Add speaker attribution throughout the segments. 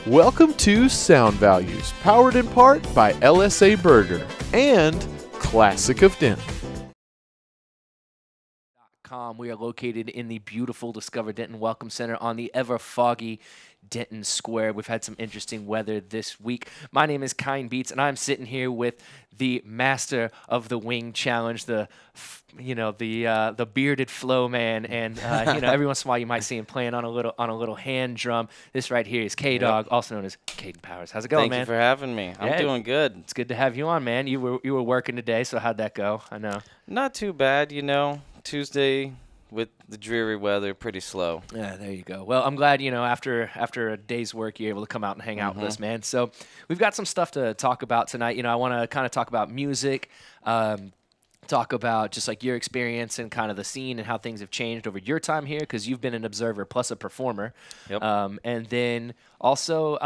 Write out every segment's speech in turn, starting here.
Speaker 1: Welcome to Sound Values, powered in part by LSA Burger and Classic of Denton.
Speaker 2: We are located in the beautiful Discover Denton Welcome Center on the ever foggy Denton Square. We've had some interesting weather this week. My name is Kind Beats, and I'm sitting here with the master of the Wing Challenge, the bearded flow man, and every once in a while you might see him playing on a little hand drum. This right here is K-Dog, also known as Caden Powers. How's it going, man?
Speaker 3: Thank you for having me. I'm doing good.
Speaker 2: It's good to have you on, man. You were working today, so how'd that go? I know.
Speaker 3: Not too bad, Tuesday with the dreary weather, pretty slow.
Speaker 2: Yeah, there you go. Well, I'm glad, after a day's work, you're able to come out and hang out with us, man. So we've got some stuff to talk about tonight. I want to kind of talk about music, talk about just like your experience and kind of the scene and how things have changed over your time here, because you've been an observer plus a performer.
Speaker 3: Yep.
Speaker 2: And then also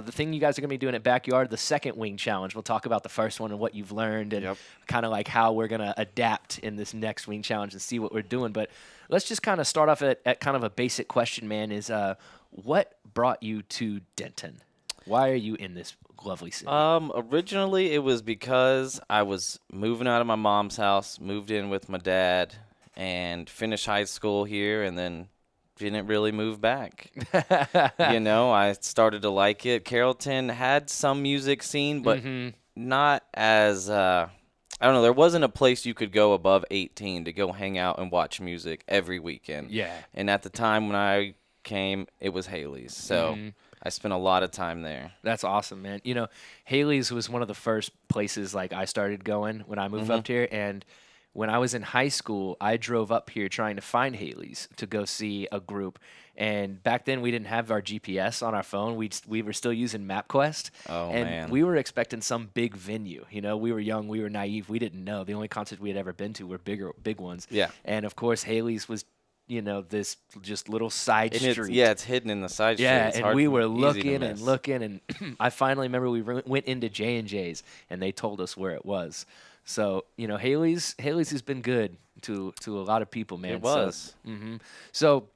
Speaker 2: the thing you guys are going to be doing at Backyard, the second Wing Challenge. We'll talk about the first one and what you've learned and kind of like how we're going to adapt in this next Wing Challenge and see what we're doing. But let's just kind of start off at kind of a basic question, man, is what brought you to Denton? Why are you in this lovely city?
Speaker 3: Originally, it was because I was moving out of my mom's house, moved in with my dad, and finished high school here, and then didn't really move back. I started to like it. Carrollton had some music scene, but not as I don't know. There wasn't a place you could go above 18 to go hang out and watch music every weekend.
Speaker 2: Yeah.
Speaker 3: And at the time when I came, it was Haley's. So I spent a lot of time there.
Speaker 2: That's awesome, man. Haley's was one of the first places like I started going when I moved up here. And when I was in high school, I drove up here trying to find Haley's to go see a group. And back then, we didn't have our GPS on our phone. We were still using MapQuest.
Speaker 3: Oh,
Speaker 2: and
Speaker 3: man.
Speaker 2: we were expecting some big venue. We were young. We were naive. We didn't know. The only concerts we had ever been to were big ones.
Speaker 3: Yeah.
Speaker 2: And, of course, Haley's was this just little side street.
Speaker 3: It's hidden in the side street.
Speaker 2: Yeah,
Speaker 3: it's
Speaker 2: and
Speaker 3: hard
Speaker 2: we were
Speaker 3: easy to
Speaker 2: looking and
Speaker 3: miss.
Speaker 2: looking, and I finally remember we went into J&J's, and they told us where it was. So, Haley's has been good to a lot of people, man.
Speaker 3: It was.
Speaker 2: So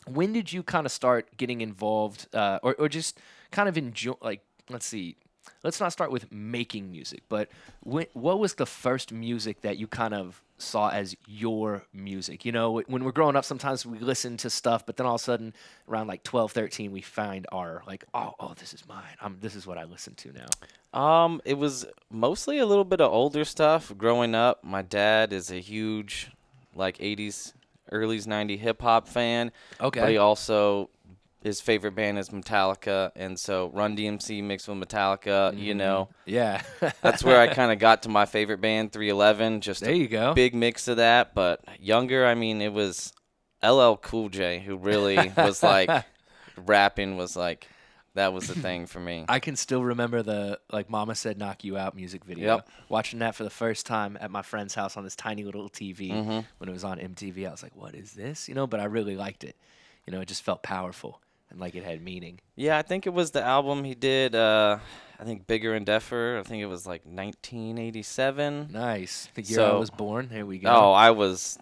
Speaker 2: when did you kind of start getting involved or just kind of enjoy, like, let's see. Let's not start with making music, but what was the first music that you kind of saw as your music? When we're growing up, sometimes we listen to stuff, but then all of a sudden, around like 12, 13, we find our, like, oh, this is mine. This is what I listen to now.
Speaker 3: It was mostly a little bit of older stuff. Growing up, my dad is a huge, like, 80s, early 90s hip-hop fan.
Speaker 2: Okay.
Speaker 3: But he also... his favorite band is Metallica, and so Run DMC mixed with Metallica,
Speaker 2: Yeah.
Speaker 3: That's where I kind of got to my favorite band, 311. Just
Speaker 2: there you go.
Speaker 3: Big mix of that. But younger, it was LL Cool J who really was like, rapping was like, that was the thing for me.
Speaker 2: I can still remember the, like, Mama Said Knock You Out music video.
Speaker 3: Yep.
Speaker 2: Watching that for the first time at my friend's house on this tiny little TV when it was on MTV. I was like, what is this? But I really liked it. It just felt powerful. And like it had meaning.
Speaker 3: Yeah, I think it was the album he did, I think Bigger and Deffer. I think it was like 1987.
Speaker 2: Nice. The year I was born. There we go.
Speaker 3: Oh, I was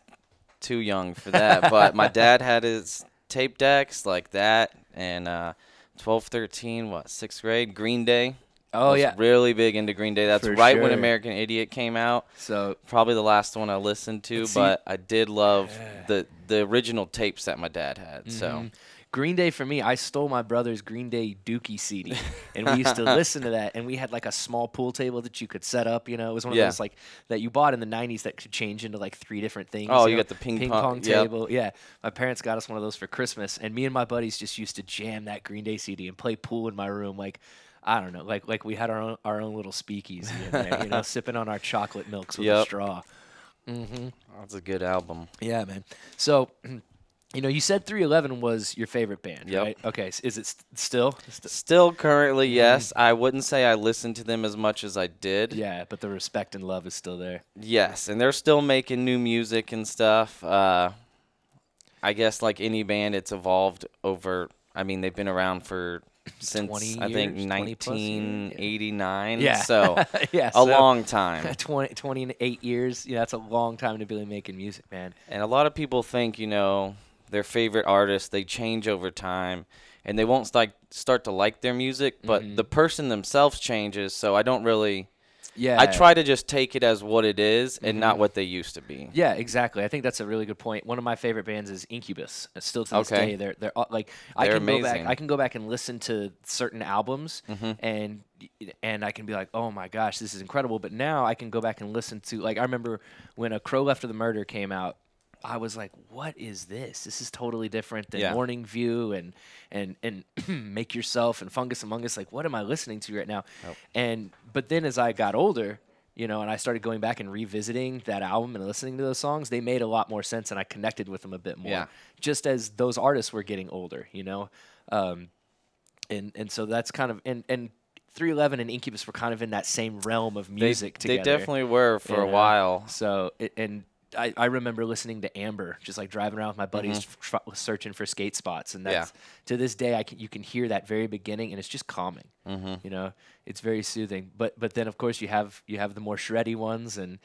Speaker 3: too young for that. But my dad had his tape decks like that. And 12, 13, 6th grade, Green Day.
Speaker 2: Oh, yeah.
Speaker 3: Really big into Green Day. That's
Speaker 2: for
Speaker 3: right
Speaker 2: sure.
Speaker 3: when American Idiot came out.
Speaker 2: So
Speaker 3: probably the last one I listened to. But I did love the original tapes that my dad had. So.
Speaker 2: Green Day for me, I stole my brother's Green Day Dookie CD, and we used to listen to that. And we had like a small pool table that you could set up. It was one of those like that you bought in the '90s that could change into like 3 different things.
Speaker 3: Oh, you got the ping pong
Speaker 2: table. Yeah, my parents got us one of those for Christmas, and me and my buddies just used to jam that Green Day CD and play pool in my room. Like, I don't know, like we had our own little speakeasy in there, sipping on our chocolate milks with a straw.
Speaker 3: That's a good album.
Speaker 2: Yeah, man. So. You said 311 was your favorite band, right? Okay, so is it still?
Speaker 3: Still currently, yes. I wouldn't say I listen to them as much as I did.
Speaker 2: Yeah, but the respect and love is still there.
Speaker 3: Yes, and they're still making new music and stuff. I guess like any band, it's evolved over. They've been around since I think 1989.
Speaker 2: Yeah.
Speaker 3: So a long time.
Speaker 2: 28 years. Yeah, that's a long time to be making music, man.
Speaker 3: And a lot of people think, their favorite artist. They change over time, and they won't start to like their music, but the person themselves changes. So I don't really.
Speaker 2: Yeah.
Speaker 3: I try to just take it as what it is and not what they used to be.
Speaker 2: Yeah, exactly. I think that's a really good point. One of my favorite bands is Incubus. Still to this day, they're like
Speaker 3: They're
Speaker 2: I can go back and listen to certain albums and I can be like, oh my gosh, this is incredible. But now I can go back and listen to, like, I remember when A Crow After the Murder came out. I was like, what is this? This is totally different than Morning View and Make Yourself and Fungus Among Us. Like, what am I listening to right now? But then as I got older, and I started going back and revisiting that album and listening to those songs, they made a lot more sense and I connected with them a bit more. Just as those artists were getting older, and so that's kind of and 311 and Incubus were kind of in that same realm of music together.
Speaker 3: They definitely were for a while.
Speaker 2: So I remember listening to Amber, just like driving around with my buddies, searching for skate spots, and that's to this day you can hear that very beginning, and it's just calming. It's very soothing. But then of course you have the more shreddy ones, and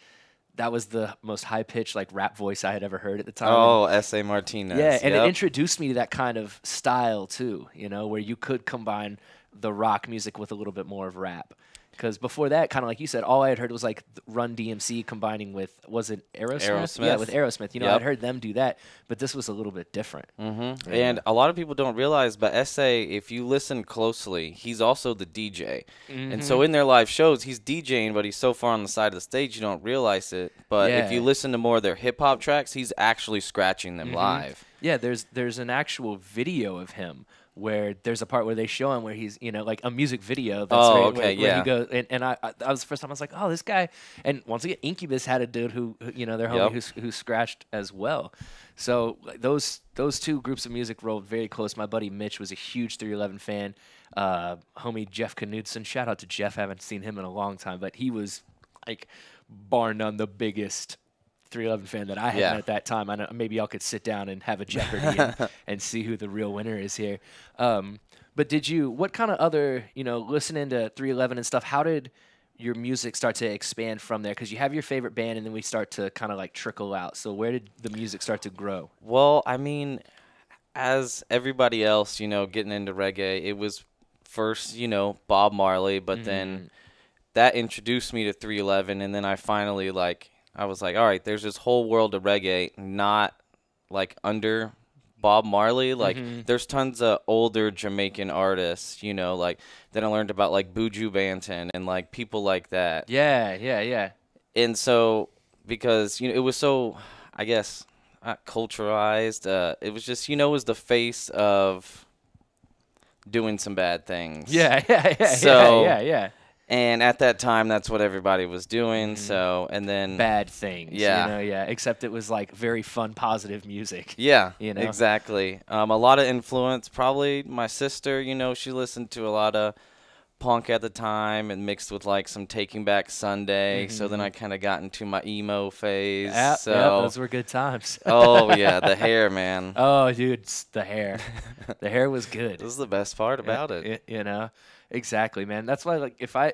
Speaker 2: that was the most high pitched like rap voice I had ever heard at the time.
Speaker 3: Oh, S.A. Martinez.
Speaker 2: Yeah, and it introduced me to that kind of style too. Where you could combine the rock music with a little bit more of rap. Because before that, kind of like you said, all I had heard was like Run DMC combining with, was it Aerosmith? Yeah, with Aerosmith. I'd heard them do that, but this was a little bit different.
Speaker 3: And a lot of people don't realize, but S.A., if you listen closely, he's also the DJ. And so in their live shows, he's DJing, but he's so far on the side of the stage you don't realize it. But if you listen to more of their hip-hop tracks, he's actually scratching them live.
Speaker 2: Yeah, there's an actual video of him where there's a part where they show him where he's, like a music video. That's where he goes, and I was the first time I was like, oh, this guy. And once again, Incubus had a dude who their homie who scratched as well. So those two groups of music rolled very close. My buddy Mitch was a huge 311 fan. Homie Jeff Knudsen, shout out to Jeff. I haven't seen him in a long time, but he was like bar none the biggest 311 fan that I had at that time. I know maybe y'all could sit down and have a Jeopardy and see who the real winner is here. But what kind of other, listening to 311 and stuff, how did your music start to expand from there? Because you have your favorite band and then we start to kind of like trickle out. So where did the music start to grow?
Speaker 3: Well, I mean, as everybody else, getting into reggae, it was first, Bob Marley, but then that introduced me to 311, and then I finally I was like, all right, there's this whole world of reggae, not like under Bob Marley. Like there's tons of older Jamaican artists, then I learned about like Buju Banton and like people like that.
Speaker 2: Yeah.
Speaker 3: And so because, it was so, I guess, not culturalized. It was just, it was the face of doing some bad things.
Speaker 2: Yeah.
Speaker 3: And at that time, that's what everybody was doing. So, and then
Speaker 2: bad things. Except it was like very fun, positive music.
Speaker 3: Yeah, exactly. A lot of influence. Probably my sister. She listened to a lot of punk at the time and mixed with like some Taking Back Sunday. So then I kind of got into my emo phase.
Speaker 2: Yeah, those were good times.
Speaker 3: Oh yeah, the hair, man.
Speaker 2: Oh, dude, the hair. The hair was good.
Speaker 3: This is the best part about it.
Speaker 2: Exactly, man. That's why, like, if I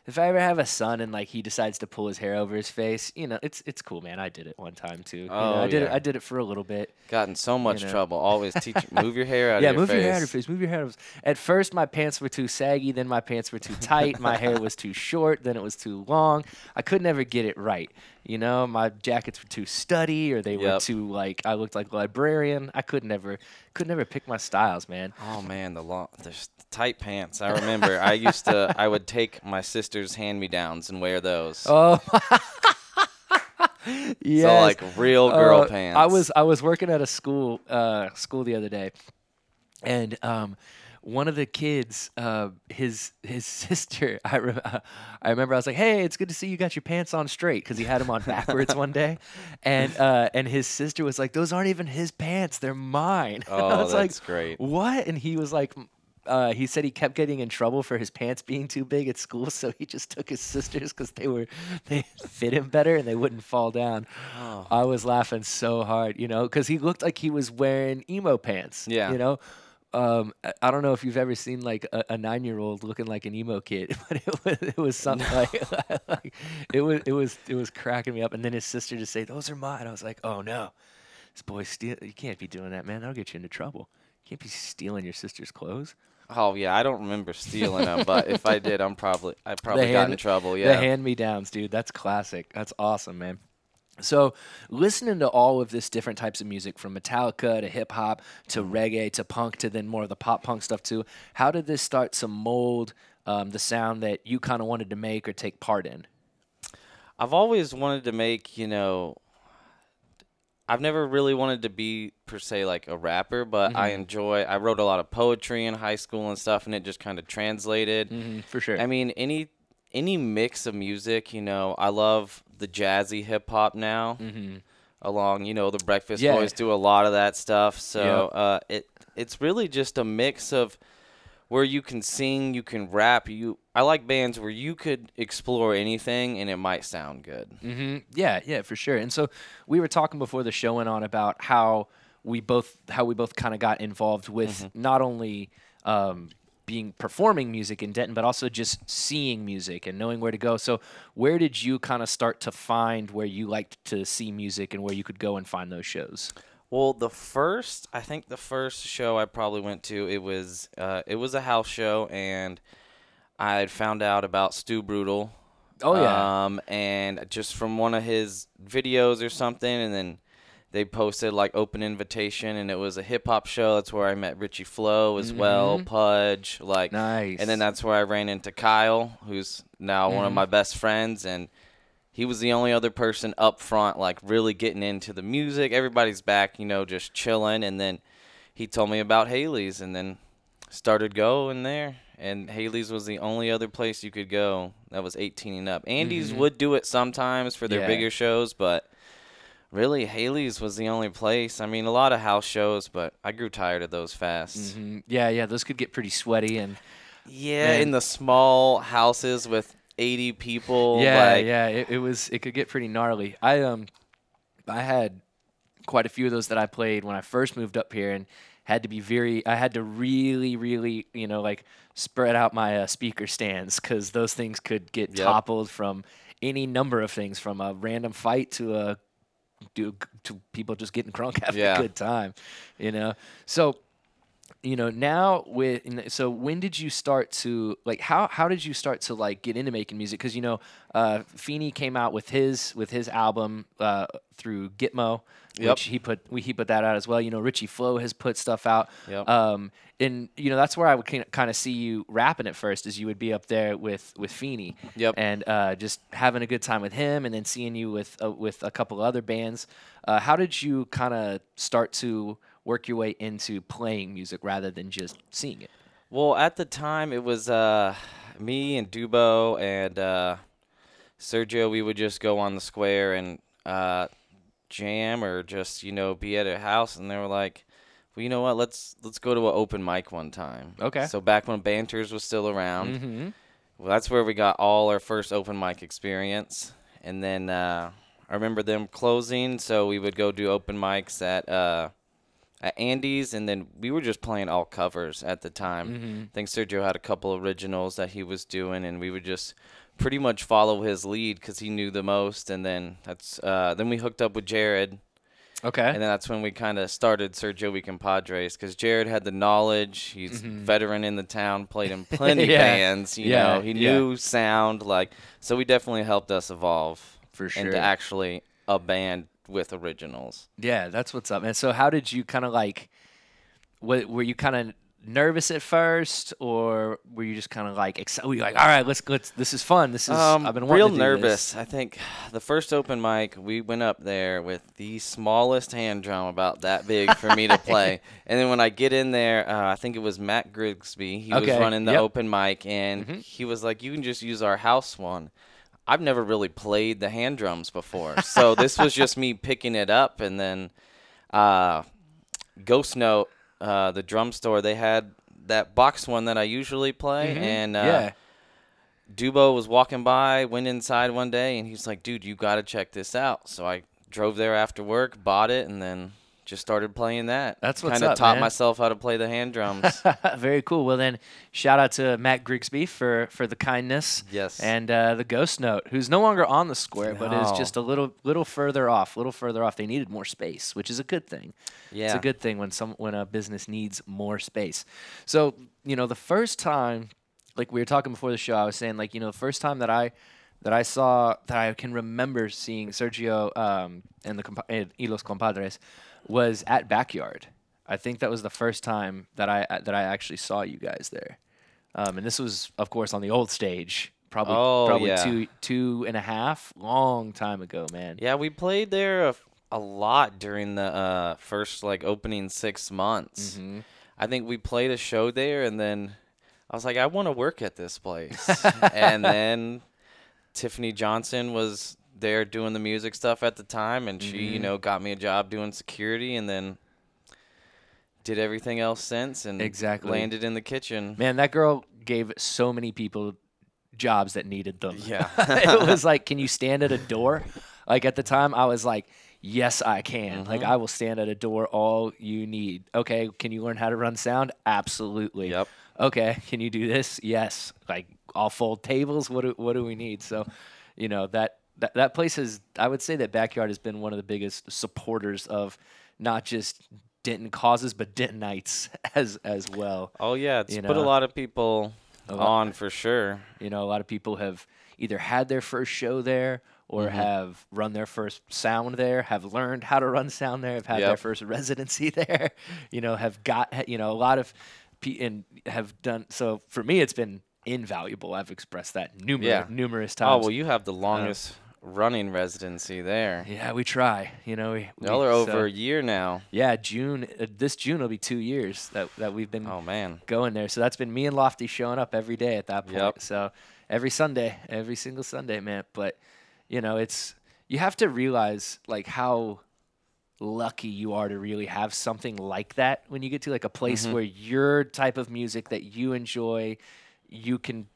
Speaker 2: ever have a son and like he decides to pull his hair over his face, it's cool, man. I did it one time too. I did it for a little bit.
Speaker 3: Got in so much trouble. Always teach, move your hair out of your face.
Speaker 2: Yeah, move your hair out of your face. Move your hair out of your face. At first, my pants were too saggy. Then my pants were too tight. My hair was too short. Then it was too long. I could never get it right. My jackets were too studdy, or they were too like I looked like a librarian. I could never pick my styles, man.
Speaker 3: Oh man, the tight pants. I remember I would take my sister's hand-me-downs and wear those.
Speaker 2: Oh. Yes.
Speaker 3: So like real girl pants.
Speaker 2: I was working at a school the other day, and one of the kids, his sister, I remember I was like, hey, it's good to see you got your pants on straight, because he had them on backwards one day, and his sister was like, those aren't even his pants, they're mine.
Speaker 3: Oh,
Speaker 2: I was
Speaker 3: that's
Speaker 2: like,
Speaker 3: great.
Speaker 2: What? And he was like, he said he kept getting in trouble for his pants being too big at school, so he just took his sister's because they fit him better and they wouldn't fall down. Oh. I was laughing so hard, because he looked like he was wearing emo pants.
Speaker 3: Yeah.
Speaker 2: I don't know if you've ever seen like a 9-year-old looking like an emo kid, but it was something like it was cracking me up. And then his sister just say, "Those are mine." I was like, "Oh no." This boy steal. You can't be doing that, man. That'll get you into trouble. You can't be stealing your sister's clothes.
Speaker 3: Oh yeah, I don't remember stealing them, but if I did, I probably got in trouble.
Speaker 2: The
Speaker 3: Yeah.
Speaker 2: hand-me-downs, dude. That's classic. That's awesome, man. So, listening to all of this different types of music, from Metallica to hip hop to reggae to punk to then more of the pop punk stuff too, how did this start to mold the sound that you kind of wanted to make or take part in?
Speaker 3: I've always wanted to make, I've never really wanted to be per se like a rapper, but I wrote a lot of poetry in high school and stuff, and it just kind of translated.
Speaker 2: For sure.
Speaker 3: I mean, any mix of music, I love the jazzy hip hop now. Along, the Breakfast
Speaker 2: Yeah.
Speaker 3: Boys do a lot of that stuff. So it's really just a mix of where you can sing, you can rap. I like bands where you could explore anything and it might sound good.
Speaker 2: Yeah, for sure. And so we were talking before the show went on about how we both kind of got involved with not only performing music in Denton, but also just seeing music and knowing where to go. So where did you kind of start to find where you liked to see music and where you could go and find those shows?
Speaker 3: Well, I think the first show I probably went to, it was a house show, and I had found out about Stu Brutal.
Speaker 2: Oh yeah.
Speaker 3: And just from one of his videos or something, and then they posted like open invitation, and it was a hip hop show. That's where I met Richie Flo as well, Pudge, like
Speaker 2: Nice.
Speaker 3: And then that's where I ran into Kyle, who's now one of my best friends, and he was the only other person up front, like really getting into the music. Everybody's back, just chilling, and then he told me about Haley's, and then started going there. And Haley's was the only other place you could go that was 18 and up. Andy's would do it sometimes for their bigger shows, but really, Haley's was the only place. I mean, a lot of house shows, but I grew tired of those fast.
Speaker 2: Yeah, those could get pretty sweaty and
Speaker 3: in the small houses with 80 people.
Speaker 2: It could get pretty gnarly. I had quite a few of those that I played when I first moved up here, and I had to really, really, spread out my speaker stands, because those things could get toppled from any number of things, from a random fight to people just getting crunk having a good time, So, now so when did you start to how did you start to get into making music? Because Feeney came out with his album through Gitmo, which he put that out as well. Richie Flo has put stuff out. And that's where I would kind of see you rapping at first, is you would be up there with Feeney. And just having a good time with him, and then seeing you with a couple other bands. How did you kind of start to work your way into playing music rather than just seeing it?
Speaker 3: Well, at the time, it was me and Dubo and Sergio. We would just go on the square and jam, or just be at a house, and they were like, well, you know what, let's go to an open mic one time.
Speaker 2: Okay.
Speaker 3: So back when Banters was still around, well, that's where we got all our first open mic experience. And then I remember them closing, so we would go do open mics at Andy's, and then we were just playing all covers at the time. I think Sergio had a couple originals that he was doing, and we would just pretty much follow his lead because he knew the most. And then then we hooked up with Jared.
Speaker 2: Okay.
Speaker 3: And then that's when we kind of started Sergio We Compadres, because Jared had the knowledge. He's veteran in the town, played in plenty bands. You know, he knew sound. So he definitely helped us evolve into actually a band with originals.
Speaker 2: Yeah, that's what's up, man. So how did you kind of were you kind of nervous at first, or were you just kind of were you all right, let's this is fun, this is I've been wanting
Speaker 3: real
Speaker 2: to do
Speaker 3: nervous.
Speaker 2: this.
Speaker 3: I think the first open mic, we went up there with the smallest hand drum, about that big, for me to play. And then when I get in there, I think it was Matt Grigsby, he was running the open mic, and he was like, you can just use our house one. I've never really played the hand drums before, so this was just me picking it up. And then Ghost Note, the drum store, they had that box one that I usually play, and Dubo was walking by, went inside one day, and he's like, dude, you got to check this out. So I drove there after work, bought it, and then just started playing that.
Speaker 2: That's what's
Speaker 3: Kind of
Speaker 2: up,
Speaker 3: taught
Speaker 2: man.
Speaker 3: myself how to play the hand drums.
Speaker 2: Very cool. Well, then, shout out to Matt Grigsby for the kindness.
Speaker 3: Yes.
Speaker 2: And the Ghost Note, who's no longer on the square, but is
Speaker 3: No.
Speaker 2: just a little further off. They needed more space, which is a good thing.
Speaker 3: Yeah.
Speaker 2: It's a good thing when a business needs more space. So, the first time, like we were talking before the show, I was saying, like, the first time that I can remember seeing Sergio and Y Los Compadres was at Backyard. I think that was the first time that I actually saw you guys there. And this was, of course, on the old stage, probably
Speaker 3: yeah.
Speaker 2: two and a half, long time ago, man.
Speaker 3: Yeah, we played there a lot during the first like opening 6 months.
Speaker 2: Mm-hmm.
Speaker 3: I think we played a show there, and then I was like, I want to work at this place. And then Tiffany Johnson was there doing the music stuff at the time, and she, got me a job doing security, and then did everything else since, and
Speaker 2: Exactly.
Speaker 3: landed in the kitchen.
Speaker 2: Man, that girl gave so many people jobs that needed them.
Speaker 3: Yeah.
Speaker 2: It was like, can you stand at a door? Like at the time, I was like, yes, I can. Like I will stand at a door all you need. Okay, can you learn how to run sound? Absolutely.
Speaker 3: Yep.
Speaker 2: Okay, can you do this? Yes. Like I'll fold tables. What do we need? So, that place has, I would say that Backyard has been one of the biggest supporters of not just Denton causes, but Dentonites as well.
Speaker 3: Oh, yeah. It's
Speaker 2: You
Speaker 3: put a
Speaker 2: know,
Speaker 3: lot of people
Speaker 2: lot-
Speaker 3: on for sure.
Speaker 2: A lot of people have either had their first show there or have run their first sound there, have learned how to run sound there, have had their
Speaker 3: Yep.
Speaker 2: first residency there, have got, a lot of and have done. So for me, it's been invaluable. I've expressed that numerous times.
Speaker 3: Oh, well, you have the longest running residency there.
Speaker 2: Yeah, we try.
Speaker 3: Y'all are over a year now.
Speaker 2: Yeah, this June will be 2 years that we've been
Speaker 3: Oh, man.
Speaker 2: going there. So that's been me and Lofty showing up every day at that point.
Speaker 3: Yep.
Speaker 2: So every single Sunday, man. But it's, you have to realize like how lucky you are to really have something like that when you get to like a place where your type of music that you enjoy, you can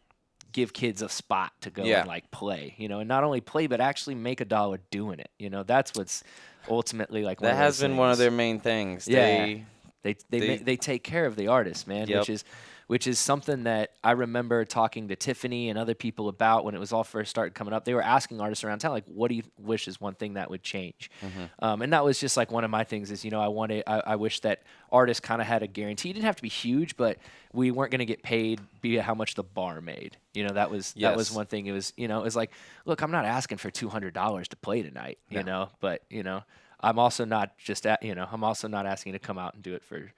Speaker 2: give kids a spot to go
Speaker 3: Yeah.
Speaker 2: and like play, and not only play, but actually make a dollar doing it. That's what's ultimately like,
Speaker 3: That has been one of their main things.
Speaker 2: Yeah. They take care of the artist, man,
Speaker 3: Yep.
Speaker 2: which is something that I remember talking to Tiffany and other people about when it was all first started coming up. They were asking artists around town, like, what do you wish is one thing that would change? And that was just like one of my things is, I wish that artists kind of had a guarantee. It didn't have to be huge, but we weren't going to get paid via how much the bar made. That was
Speaker 3: Yes.
Speaker 2: one thing. It was, it was like, look, I'm not asking for $200 to play tonight, but, I'm also not just I'm also not asking you to come out and do it for,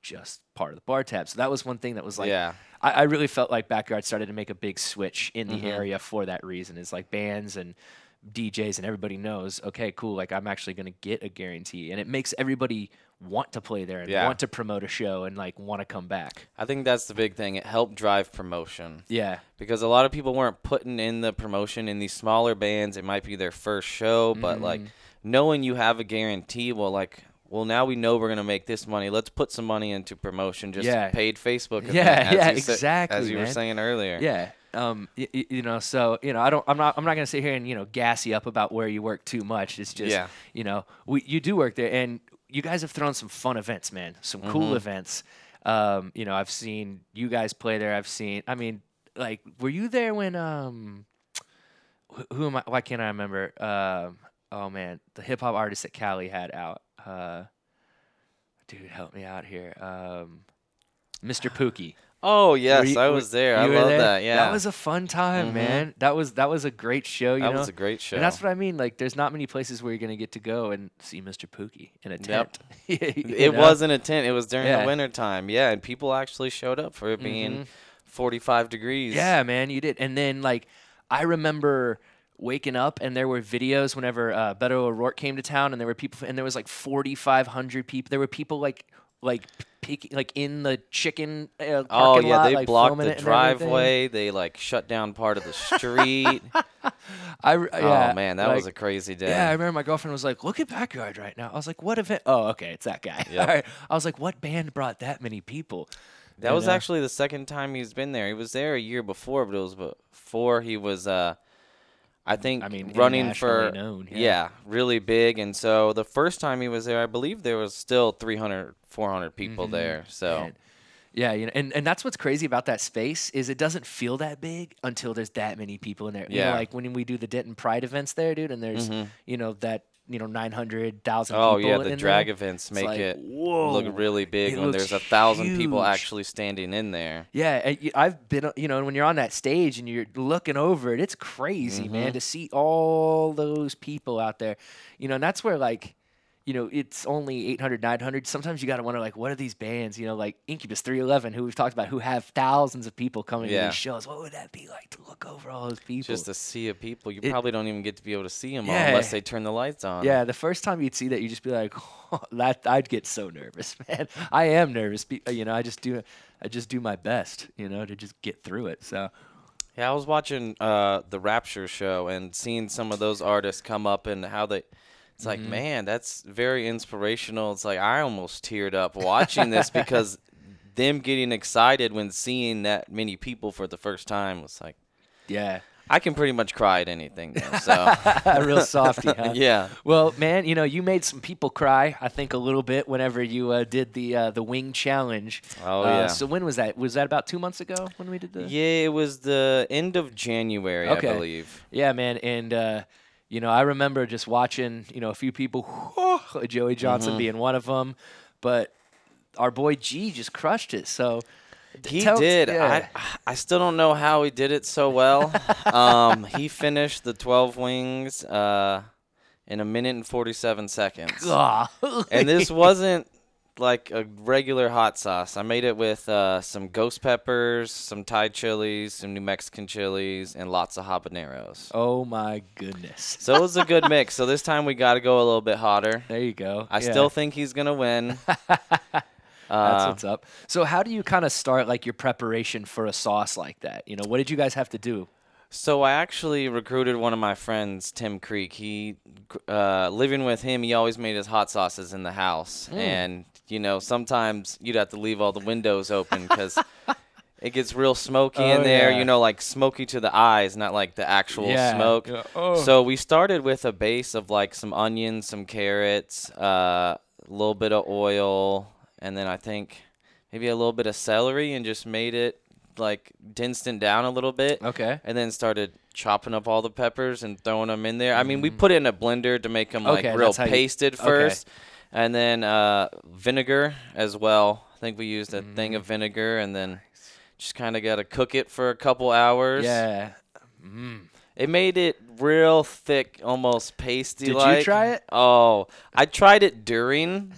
Speaker 2: just part of the bar tab. So that was one thing that was like,
Speaker 3: Yeah.
Speaker 2: I really felt like Backyard started to make a big switch in the area for that reason. Is like bands and DJs and everybody knows, okay, cool, like I'm actually going to get a guarantee. And it makes everybody want to play there and
Speaker 3: Yeah.
Speaker 2: want to promote a show and like want to come back.
Speaker 3: I think that's the big thing. It helped drive promotion.
Speaker 2: Yeah.
Speaker 3: Because a lot of people weren't putting in the promotion in these smaller bands. It might be their first show, but like knowing you have a guarantee, well, now we know we're going to make this money. Let's put some money into promotion, just paid Facebook. Event,
Speaker 2: Exactly.
Speaker 3: As you were
Speaker 2: man.
Speaker 3: saying earlier.
Speaker 2: Yeah. So I'm not going to sit here and gas you up about where you work too much. It's just you do work there, and you guys have thrown some fun events, man. Some cool events. I've seen you guys play there. Were you there when who am I? Why can't I remember? Oh man, the hip hop artist that Cali had out. Dude, help me out here. Mr. Pookie.
Speaker 3: Oh, yes, I was there. I love that. Yeah.
Speaker 2: That was a fun time, man. That was a great show,
Speaker 3: That was a great show.
Speaker 2: And that's what I mean. Like, there's not many places where you're going to get to go and see Mr. Pookie in a tent.
Speaker 3: It wasn't a tent. It was during
Speaker 2: Yeah.
Speaker 3: the winter time. Yeah, and people actually showed up for it being 45 degrees.
Speaker 2: Yeah, man, you did. And then, like, I remember waking up and there were videos whenever Beto O'Rourke came to town, and there were people, and there was like 4,500 people. There were people like peeking, like in the chicken parking lot,
Speaker 3: they
Speaker 2: like,
Speaker 3: blocked
Speaker 2: filming
Speaker 3: the
Speaker 2: it and everything.
Speaker 3: driveway. They like shut down part of the street.
Speaker 2: Yeah,
Speaker 3: Oh man, that was a crazy day.
Speaker 2: Yeah, I remember my girlfriend was like, "Look at Backyard right now." I was like, "What event?" Oh, okay, it's that guy.
Speaker 3: Yep.
Speaker 2: All right. I was like, "What band brought that many people?"
Speaker 3: That was actually the second time he's been there. He was there a year before, but it was before he was. I think
Speaker 2: I mean,
Speaker 3: running for
Speaker 2: internationally known, yeah.
Speaker 3: yeah, really big. And so the first time he was there, I believe there was still 300, 400 people there. So
Speaker 2: Man. Yeah, and that's what's crazy about that space is it doesn't feel that big until there's that many people in there.
Speaker 3: Yeah.
Speaker 2: Like when we do the Denton Pride events there, dude, and there's that 900,000
Speaker 3: oh
Speaker 2: people
Speaker 3: yeah, the
Speaker 2: in
Speaker 3: drag
Speaker 2: there.
Speaker 3: events
Speaker 2: It's
Speaker 3: make
Speaker 2: like,
Speaker 3: it
Speaker 2: whoa,
Speaker 3: look really big
Speaker 2: it
Speaker 3: when
Speaker 2: looks
Speaker 3: there's 1,000 people
Speaker 2: huge.
Speaker 3: actually standing in there.
Speaker 2: Yeah, I've been, when you're on that stage and you're looking over it, it's crazy,
Speaker 3: Mm-hmm.
Speaker 2: man, to see all those people out there. And that's where, like, it's only 800, 900. Sometimes you got to wonder, like, what are these bands, like Incubus 311, who we've talked about, who have thousands of people coming to
Speaker 3: Yeah.
Speaker 2: these shows. What would that be like to look over all those people?
Speaker 3: Just a sea of people. You
Speaker 2: It-
Speaker 3: probably don't even get to be able to see them all
Speaker 2: Yeah.
Speaker 3: unless they turn the lights on.
Speaker 2: Yeah, the first time you'd see that, you'd just be like, I'd get so nervous, man. I am nervous. I just do my best, to just get through it. So,
Speaker 3: Yeah, I was watching the Rapture show and seeing some of those artists come up and how they. It's like, man, that's very inspirational. It's like I almost teared up watching this because them getting excited when seeing that many people for the first time was like,
Speaker 2: yeah.
Speaker 3: I can pretty much cry at anything. Though, so
Speaker 2: A real softy, huh?
Speaker 3: yeah.
Speaker 2: Well, man, you made some people cry, I think, a little bit whenever you did the Wing Challenge.
Speaker 3: Oh, yeah.
Speaker 2: So when was that? Was that about 2 months ago when we did the?
Speaker 3: Yeah, it was the end of January,
Speaker 2: Okay.
Speaker 3: I believe.
Speaker 2: Yeah, man, and I remember just watching, a few people, Joey Johnson being one of them, but our boy G just crushed it. So
Speaker 3: He did.
Speaker 2: Yeah.
Speaker 3: I still don't know how he did it so well. He finished the 12 wings in 1 minute and 47 seconds.
Speaker 2: Golly.
Speaker 3: And this wasn't like a regular hot sauce. I made it with some ghost peppers, some Thai chilies, some New Mexican chilies, and lots of habaneros.
Speaker 2: Oh my goodness.
Speaker 3: So it was a good mix. So this time we got to go a little bit hotter.
Speaker 2: There you go.
Speaker 3: I
Speaker 2: Yeah.
Speaker 3: still think he's going to win.
Speaker 2: That's what's up. So how do you kind of start like your preparation for a sauce like that? What did you guys have to do?
Speaker 3: So I actually recruited one of my friends, Tim Creek. He, living with him, he always made his hot sauces in the house. And, sometimes you'd have to leave all the windows open because it gets real smoky in there,
Speaker 2: yeah.
Speaker 3: like smoky to the eyes, not like the actual smoke.
Speaker 2: Yeah. Oh.
Speaker 3: So we started with a base of like some onions, some carrots, a little bit of oil, and then I think maybe a little bit of celery and just made it like instant down a little bit.
Speaker 2: Okay.
Speaker 3: And then started chopping up all the peppers and throwing them in there. I mean, we put it in a blender to make them like
Speaker 2: Okay,
Speaker 3: real
Speaker 2: that's how you-
Speaker 3: pasted
Speaker 2: okay.
Speaker 3: first. And then vinegar as well. I think we used a thing of vinegar and then just kind of got to cook it for a couple hours.
Speaker 2: Yeah.
Speaker 3: It made it real thick, almost pasty-like.
Speaker 2: Did you try it?
Speaker 3: Oh, I tried it during,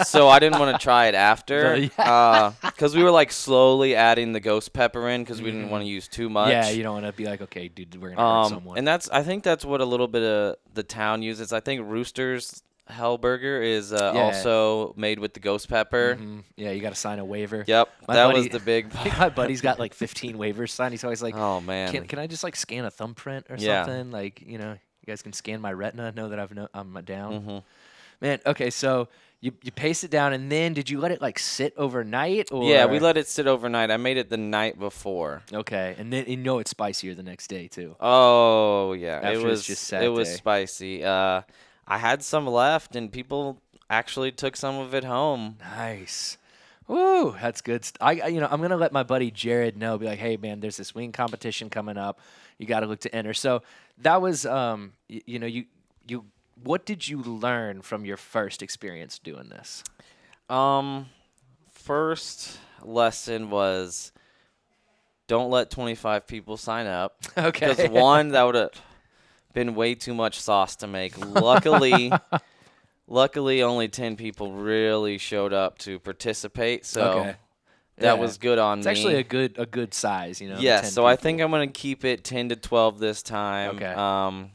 Speaker 3: so I didn't want to try it after. Because we were like slowly adding the ghost pepper in because we didn't want to use too much.
Speaker 2: Yeah, you don't want to be like, okay, dude, we're gonna hurt someone.
Speaker 3: And I think that's what a little bit of the town uses. I think Rooster's Hellburger is also made with the ghost pepper.
Speaker 2: Yeah, you got to sign a waiver.
Speaker 3: Yep,
Speaker 2: My
Speaker 3: that
Speaker 2: buddy-
Speaker 3: was the big.
Speaker 2: I think my buddy's got like 15 waivers signed. He's always like,
Speaker 3: Oh man.
Speaker 2: can I just like scan a thumbprint or
Speaker 3: Yeah.
Speaker 2: something? Like, you guys can scan my retina, know that I'm down.
Speaker 3: Mm-hmm.
Speaker 2: Man, okay, so you paste it down, and then did you let it like sit overnight? Or?
Speaker 3: Yeah, we let it sit overnight. I made it the night before.
Speaker 2: Okay, and then it's spicier the next day too.
Speaker 3: Oh yeah,
Speaker 2: After
Speaker 3: it
Speaker 2: it's
Speaker 3: was
Speaker 2: just sat
Speaker 3: it was
Speaker 2: there.
Speaker 3: spicy. I had some left, and people actually took some of it home.
Speaker 2: Nice. Ooh, that's good. I'm gonna let my buddy Jared know. Be like, hey man, there's this wing competition coming up. You got to look to enter. So that was, you. What did you learn from your first experience doing this?
Speaker 3: First lesson was don't let 25 people sign up.
Speaker 2: Okay.
Speaker 3: Because one, that would have been way too much sauce to make. Luckily, only 10 people really showed up to participate. So
Speaker 2: Okay.
Speaker 3: that
Speaker 2: Yeah.
Speaker 3: was good on
Speaker 2: It's
Speaker 3: me.
Speaker 2: actually a good size, the
Speaker 3: Yeah,
Speaker 2: 10
Speaker 3: so I
Speaker 2: people.
Speaker 3: think I'm going to keep it 10 to 12 this time.
Speaker 2: Okay.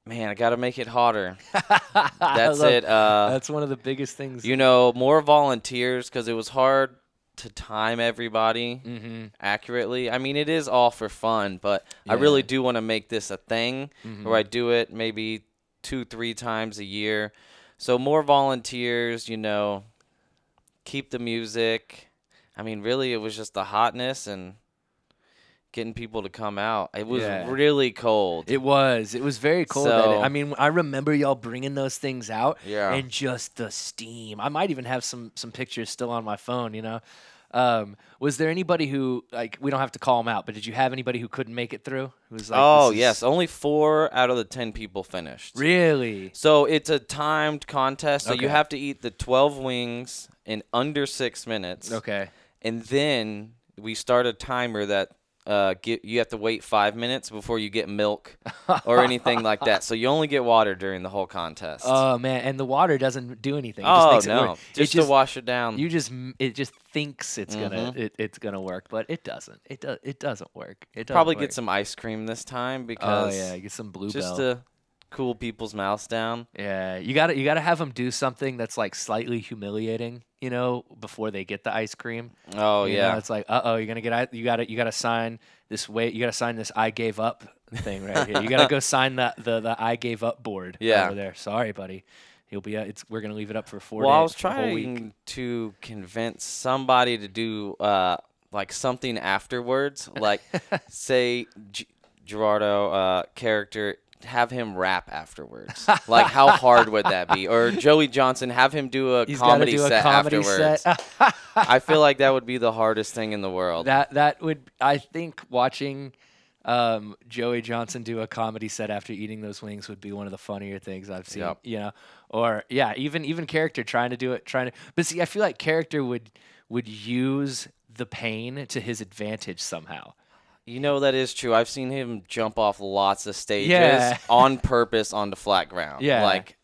Speaker 3: Man, I got to make it hotter.
Speaker 2: I
Speaker 3: That's
Speaker 2: love-
Speaker 3: it.
Speaker 2: That's one of the biggest things.
Speaker 3: More volunteers because it was hard to time everybody accurately. I mean, it is all for fun, but I really
Speaker 2: Yeah.
Speaker 3: do want to make this a thing where I do it maybe 2-3 times a year. So more volunteers, keep the music. I mean, really, it was just the hotness and getting people to come out. It was
Speaker 2: Yeah.
Speaker 3: really cold.
Speaker 2: It was very cold.
Speaker 3: So-
Speaker 2: I mean, I remember y'all bringing those things out,
Speaker 3: Yeah.
Speaker 2: and just the steam. I might even have some pictures still on my phone. Was there anybody who, like, we don't have to call them out, but did you have anybody who couldn't make it through? Who was like,
Speaker 3: Oh,
Speaker 2: this is-
Speaker 3: yes. Only 4 out of the 10 people finished.
Speaker 2: Really?
Speaker 3: So it's a timed contest. So you
Speaker 2: Okay.
Speaker 3: have to eat the 12 wings in under 6 minutes.
Speaker 2: Okay.
Speaker 3: And then we start a timer that you have to wait 5 minutes before you get milk or anything like that. So you only get water during the whole contest.
Speaker 2: Oh man, and the water doesn't do anything. It just
Speaker 3: Oh
Speaker 2: makes it
Speaker 3: no,
Speaker 2: work.
Speaker 3: just
Speaker 2: It
Speaker 3: to wash it down.
Speaker 2: it just thinks it's gonna it's gonna work, but it doesn't. It doesn't work. It doesn't
Speaker 3: Probably
Speaker 2: work.
Speaker 3: get some ice cream this time
Speaker 2: Oh
Speaker 3: because
Speaker 2: yeah, get some
Speaker 3: just
Speaker 2: bluebell.
Speaker 3: to cool people's mouths down.
Speaker 2: Yeah, you gotta have them do something that's like slightly humiliating, before they get the ice cream.
Speaker 3: Oh
Speaker 2: You know,
Speaker 3: yeah.
Speaker 2: it's like, you're gonna get you gotta sign this you gotta sign this I gave up thing right here. You gotta go sign the I gave up board
Speaker 3: Yeah.
Speaker 2: over there. Sorry, buddy. He'll be we're gonna leave it up for 4
Speaker 3: Well,
Speaker 2: days.
Speaker 3: I was
Speaker 2: the whole week.
Speaker 3: trying to convince somebody to do like something afterwards, like say Gerardo character, have him rap afterwards. Like how hard would that be? Or Joey Johnson, have him do a
Speaker 2: He's gotta
Speaker 3: comedy
Speaker 2: do a
Speaker 3: set
Speaker 2: comedy
Speaker 3: afterwards.
Speaker 2: set.
Speaker 3: I feel like that would be the hardest thing in the world.
Speaker 2: That would, I think, watching Joey Johnson do a comedy set after eating those wings would be one of the funnier things I've seen.
Speaker 3: Yep.
Speaker 2: Or yeah, even character trying to do it, but see, I feel like character would use the pain to his advantage somehow.
Speaker 3: That is true. I've seen him jump off lots of stages
Speaker 2: Yeah.
Speaker 3: on purpose onto flat ground.
Speaker 2: Yeah.
Speaker 3: Like,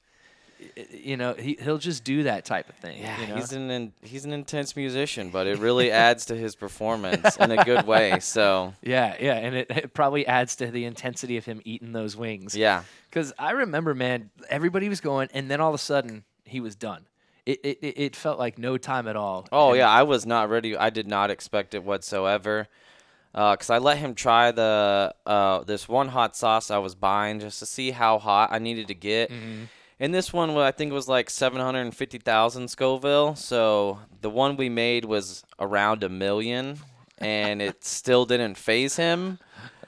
Speaker 2: He'll just do that type of thing.
Speaker 3: yeah,
Speaker 2: you know?
Speaker 3: he's an intense musician, but it really adds to his performance in a good way. So
Speaker 2: Yeah, and it probably adds to the intensity of him eating those wings.
Speaker 3: yeah.
Speaker 2: Because I remember, man, everybody was going, and then all of a sudden he was done. It felt like no time at all.
Speaker 3: Oh
Speaker 2: And-
Speaker 3: yeah, I was not ready. I did not expect it whatsoever. Cause I let him try this one hot sauce I was buying just to see how hot I needed to get.
Speaker 2: Mm-hmm.
Speaker 3: And this one, I think, was like 750,000 Scoville. So the one we made was around 1 million, and it still didn't phase him.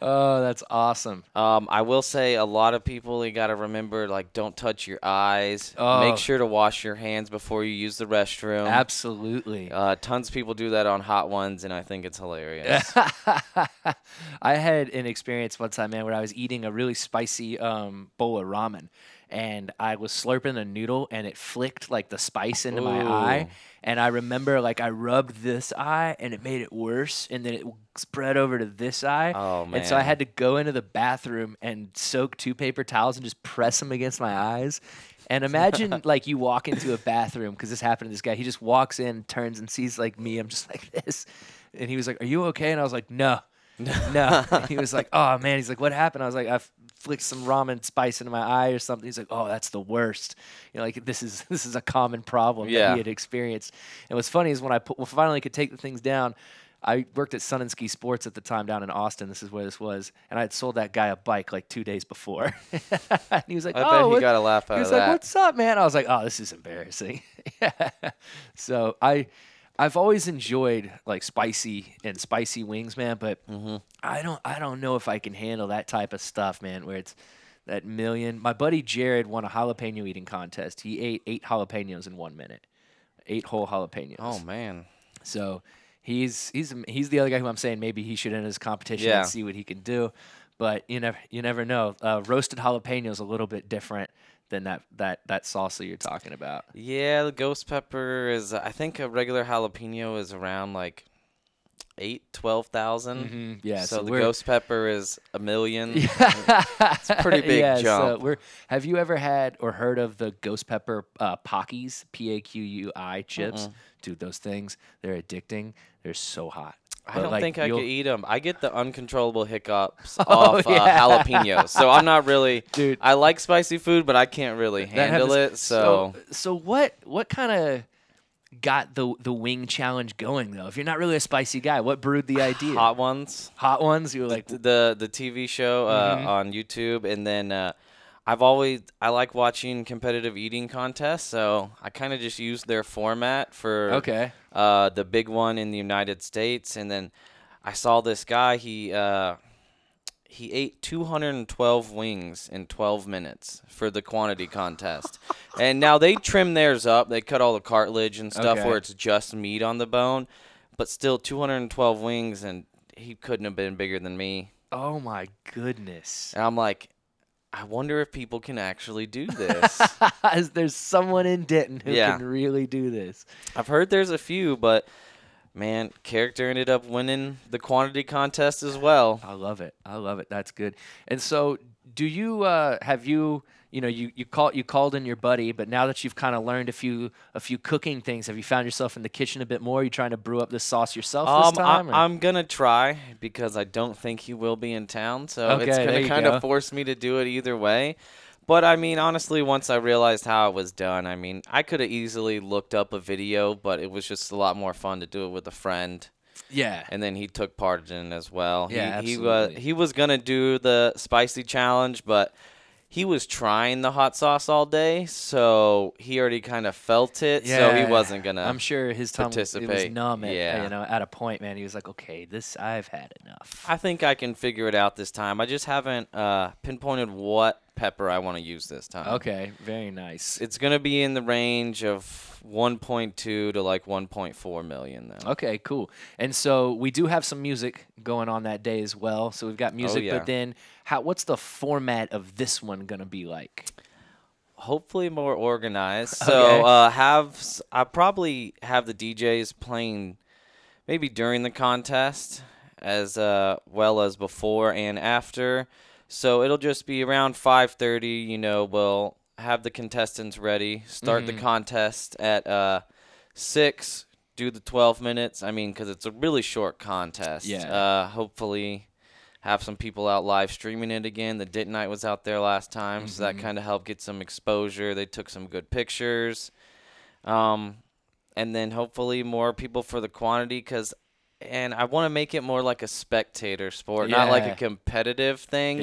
Speaker 2: Oh, that's awesome.
Speaker 3: I will say a lot of people, you got to remember, like, don't touch your eyes.
Speaker 2: Oh.
Speaker 3: Make sure to wash your hands before you use the restroom.
Speaker 2: Absolutely.
Speaker 3: Tons of people do that on hot ones, and I think it's hilarious.
Speaker 2: I had an experience one time, man, where I was eating a really spicy bowl of ramen, and I was slurping a noodle, and it flicked like the spice into my eye.
Speaker 3: Ooh.
Speaker 2: And I remember, like, I rubbed this eye, and it made it worse, and then it spread over to this eye.
Speaker 3: Oh,
Speaker 2: And so I
Speaker 3: man.
Speaker 2: had to go into the bathroom and soak 2 paper towels and just press them against my eyes. And imagine, like, you walk into a bathroom, because this happened to this guy. He just walks in, turns, and sees, like, me. I'm just like this. And he was like, "Are you okay?" And I was like, "No." No. And he was like, "Oh, man." He's like, "What happened?" I was like, "I flicked some ramen spice into my eye or something." He's like, "Oh, that's the worst." Like, this is a common problem that
Speaker 3: Yeah.
Speaker 2: he had experienced. And what's funny is when I finally could take the things down, I worked at Sun and Ski Sports at the time down in Austin. This is where this was. And I had sold that guy a bike like 2 days before. And he was like,
Speaker 3: I
Speaker 2: "Oh,
Speaker 3: bet he
Speaker 2: what-"
Speaker 3: got a laugh
Speaker 2: He
Speaker 3: out
Speaker 2: was
Speaker 3: of
Speaker 2: like,
Speaker 3: that.
Speaker 2: "What's up, man?" I was like, "Oh, this is embarrassing." So I've always enjoyed like spicy wings, man, but I don't know if I can handle that type of stuff, man, where it's that million. My buddy Jared won a jalapeno eating contest. He ate 8 jalapenos in 1 minute. 8 whole jalapenos.
Speaker 3: Oh, man.
Speaker 2: So he's the other guy who I'm saying maybe he should enter this competition
Speaker 3: Yeah.
Speaker 2: and see what he can do. But you never know. Roasted jalapeno is a little bit different than that salsa you're talking about.
Speaker 3: Yeah, the ghost pepper is, I think a regular jalapeno is around like 12,000.
Speaker 2: Yeah,
Speaker 3: So, the
Speaker 2: we're-
Speaker 3: ghost pepper is 1 million.
Speaker 2: It's
Speaker 3: a pretty big jump.
Speaker 2: So have you ever had or heard of the ghost pepper Pockies, Paqui chips? Dude, those things, they're addicting. They're so hot.
Speaker 3: I
Speaker 2: But,
Speaker 3: don't
Speaker 2: like,
Speaker 3: think I
Speaker 2: you'll-
Speaker 3: could eat them. I get the uncontrollable hiccups
Speaker 2: Oh,
Speaker 3: off
Speaker 2: yeah.
Speaker 3: jalapenos. So I'm not really,
Speaker 2: Dude.
Speaker 3: I like spicy food, but I can't really
Speaker 2: That
Speaker 3: handle
Speaker 2: happens-
Speaker 3: it. So
Speaker 2: so what kind of got the wing challenge going though? If you're not really a spicy guy, what brewed the idea?
Speaker 3: hot ones.
Speaker 2: Hot ones? You were like,
Speaker 3: The TV show on YouTube, and then I like watching competitive eating contests, so I kind of just used their format for
Speaker 2: okay.
Speaker 3: the big one in the United States, and then I saw this guy. He ate 212 wings in 12 minutes for the quantity contest. And now they trim theirs up. They cut all the cartilage and stuff
Speaker 2: Okay.
Speaker 3: where it's just meat on the bone. But still 212 wings, and he couldn't have been bigger than me.
Speaker 2: Oh my goodness.
Speaker 3: And I'm like, I wonder if people can actually do this.
Speaker 2: There's someone in Denton who
Speaker 3: Yeah.
Speaker 2: can really do this.
Speaker 3: I've heard there's a few, but man, Character ended up winning the quantity contest as well.
Speaker 2: I love it. I love it. That's good. And so, do you have you called in your buddy, but now that you've kind of learned a few cooking things, have you found yourself in the kitchen a bit more? Are you trying to brew up this sauce yourself this time? or-
Speaker 3: I'm gonna try because I don't think he will be in town, so
Speaker 2: Okay,
Speaker 3: it's
Speaker 2: there
Speaker 3: gonna
Speaker 2: you
Speaker 3: kind
Speaker 2: go.
Speaker 3: of force me to do it either way. But I mean, honestly, once I realized how it was done, I mean, I could have easily looked up a video, but it was just a lot more fun to do it with a friend.
Speaker 2: yeah.
Speaker 3: And then he took part in it as well.
Speaker 2: Yeah,
Speaker 3: he
Speaker 2: absolutely.
Speaker 3: he was gonna do the spicy challenge, but he was trying the hot sauce all day, so he already kind of felt it. So he wasn't gonna.
Speaker 2: I'm sure his tongue it was
Speaker 3: participate.
Speaker 2: numb.
Speaker 3: Yeah.
Speaker 2: At a point, man, he was like, "Okay, I've had enough."
Speaker 3: I think I can figure it out this time. I just haven't pinpointed what pepper I want to use this time.
Speaker 2: Okay, very nice.
Speaker 3: It's gonna be in the range of 1.2 to like 1.4 million though.
Speaker 2: Okay, cool. And so we do have some music going on that day as well. So we've got music,
Speaker 3: yeah.
Speaker 2: but then what's the format of this one gonna be like?
Speaker 3: Hopefully more organized.
Speaker 2: Okay.
Speaker 3: So I probably have the DJs playing maybe during the contest as well as before and after. So it'll just be around 5:30. We'll have the contestants ready. Start the contest at 6. Do the 12 minutes. I mean, because it's a really short contest.
Speaker 2: Yeah.
Speaker 3: Hopefully have some people out live streaming it again. The Dentonite was out there last time, so that kind of helped get some exposure. They took some good pictures. And then hopefully more people for the quantity and I want to make it more like a spectator sport, not like a
Speaker 2: Yeah.
Speaker 3: competitive thing,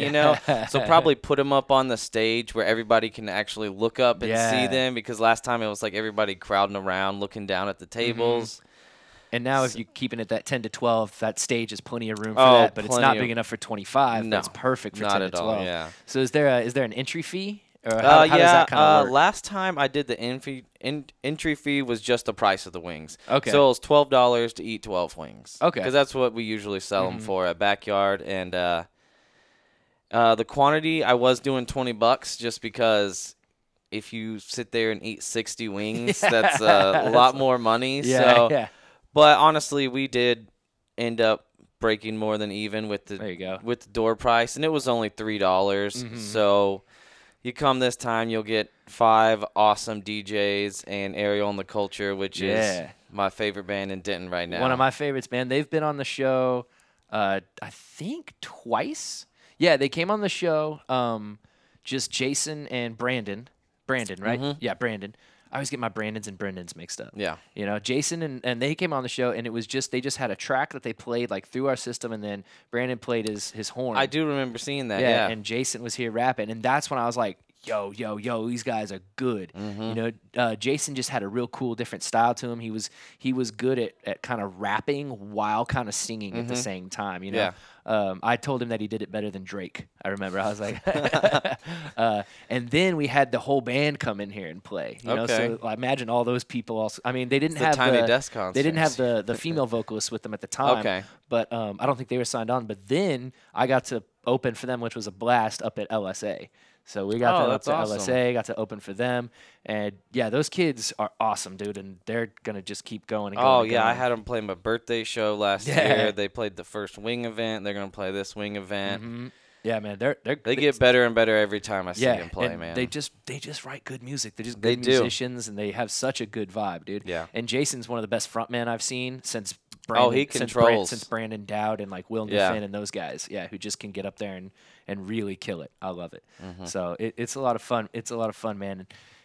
Speaker 3: So probably put them up on the stage where everybody can actually look up and see
Speaker 2: Yeah.
Speaker 3: them, because last time it was like everybody crowding around looking down at the tables.
Speaker 2: And now, if you're keeping it that 10 to 12, that stage is plenty of room for
Speaker 3: Oh,
Speaker 2: that, but it's
Speaker 3: plenty
Speaker 2: not
Speaker 3: of-
Speaker 2: big enough for 25.
Speaker 3: No,
Speaker 2: That's perfect for
Speaker 3: not
Speaker 2: 10
Speaker 3: at
Speaker 2: to
Speaker 3: all,
Speaker 2: 12.
Speaker 3: yeah.
Speaker 2: So is there an entry fee? Or how does
Speaker 3: Yeah,
Speaker 2: that kind of work?
Speaker 3: last time I did the entry fee was just the price of the wings.
Speaker 2: Okay.
Speaker 3: So it was $12 to eat 12 wings.
Speaker 2: Okay.
Speaker 3: Because that's what we usually sell them for at Backyard. And the quantity, I was doing $20 just because if you sit there and eat 60 wings, that's a lot more money.
Speaker 2: Yeah,
Speaker 3: So,
Speaker 2: yeah.
Speaker 3: But honestly, we did end up breaking more than even with
Speaker 2: There you go.
Speaker 3: the door price, and it was only $3. So you come this time, you'll get 5 awesome DJs and Ariel and the Culture, which is
Speaker 2: Yeah.
Speaker 3: my favorite band in Denton right now.
Speaker 2: One of my favorites, man. They've been on the show, I think twice. Yeah, they came on the show. Just Jason and Brandon. Brandon, right? Yeah, Brandon. I always get my Brandons and Brendans mixed up.
Speaker 3: Yeah.
Speaker 2: Jason and they came on the show, and it was they just had a track that they played like through our system, and then Brandon played his horn.
Speaker 3: I do remember seeing that. Yeah.
Speaker 2: And Jason was here rapping, and that's when I was like, yo, these guys are good. Jason just had a real cool, different style to him. He was good at kind of rapping while kind of singing at the same time.
Speaker 3: Yeah.
Speaker 2: I told him that he did it better than Drake. I remember. I was like, and then we had the whole band come in here and play.
Speaker 3: Okay.
Speaker 2: So I imagine all those people also. I mean, they didn't
Speaker 3: the
Speaker 2: have
Speaker 3: Tiny Desk
Speaker 2: they didn't have
Speaker 3: concerts.
Speaker 2: the female vocalist with them at the time.
Speaker 3: Okay.
Speaker 2: But I don't think they were signed on. But then I got to open for them, which was a blast up at LSA. So we got
Speaker 3: Oh,
Speaker 2: to up
Speaker 3: that's
Speaker 2: to
Speaker 3: awesome.
Speaker 2: LSA, got to open for them, and yeah, those kids are awesome, dude, and they're gonna just keep going. And going
Speaker 3: Oh,
Speaker 2: and
Speaker 3: yeah, I
Speaker 2: going.
Speaker 3: had them play my birthday show last
Speaker 2: Yeah.
Speaker 3: year. They played the first wing event. They're going to play this wing event.
Speaker 2: Yeah, man,
Speaker 3: They get better and better every time I see them play,
Speaker 2: and
Speaker 3: man.
Speaker 2: they just write good music. They're just
Speaker 3: They
Speaker 2: good
Speaker 3: do.
Speaker 2: musicians, and they have such a good vibe, dude.
Speaker 3: Yeah.
Speaker 2: And Jason's one of the best frontmen I've seen since.
Speaker 3: Oh, he controls.
Speaker 2: Since Brandon Dowd and like Will
Speaker 3: Yeah.
Speaker 2: Niffin and those guys, who just can get up there and really kill it. I love it.
Speaker 3: Mm-hmm.
Speaker 2: So it's a lot of fun. It's a lot of fun, man.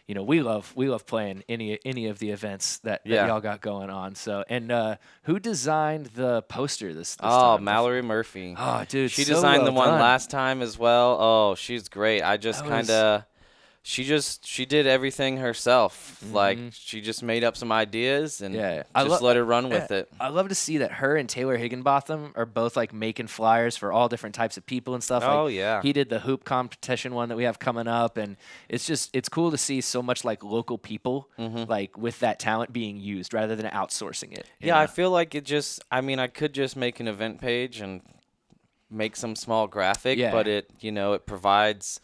Speaker 2: And, we love playing any of the events that
Speaker 3: Yeah.
Speaker 2: y'all got going on. So who designed the poster this
Speaker 3: Oh,
Speaker 2: time?
Speaker 3: Mallory Murphy.
Speaker 2: Oh, dude,
Speaker 3: She
Speaker 2: so
Speaker 3: designed
Speaker 2: well
Speaker 3: the one
Speaker 2: done.
Speaker 3: last time as well. Oh, she's great. I just
Speaker 2: That
Speaker 3: kind of she did everything herself. Like
Speaker 2: Mm-hmm.
Speaker 3: she just made up some ideas and
Speaker 2: Yeah.
Speaker 3: just let her run with it.
Speaker 2: I love to see that her and Taylor Higginbotham are both like making flyers for all different types of people and stuff.
Speaker 3: Oh,
Speaker 2: like,
Speaker 3: yeah.
Speaker 2: he did the hoop competition one that we have coming up, and it's cool to see so much like local people like with that talent being used rather than outsourcing it. you
Speaker 3: Yeah, I
Speaker 2: know?
Speaker 3: feel like I could just make an event page and make some small graphic,
Speaker 2: Yeah.
Speaker 3: but it provides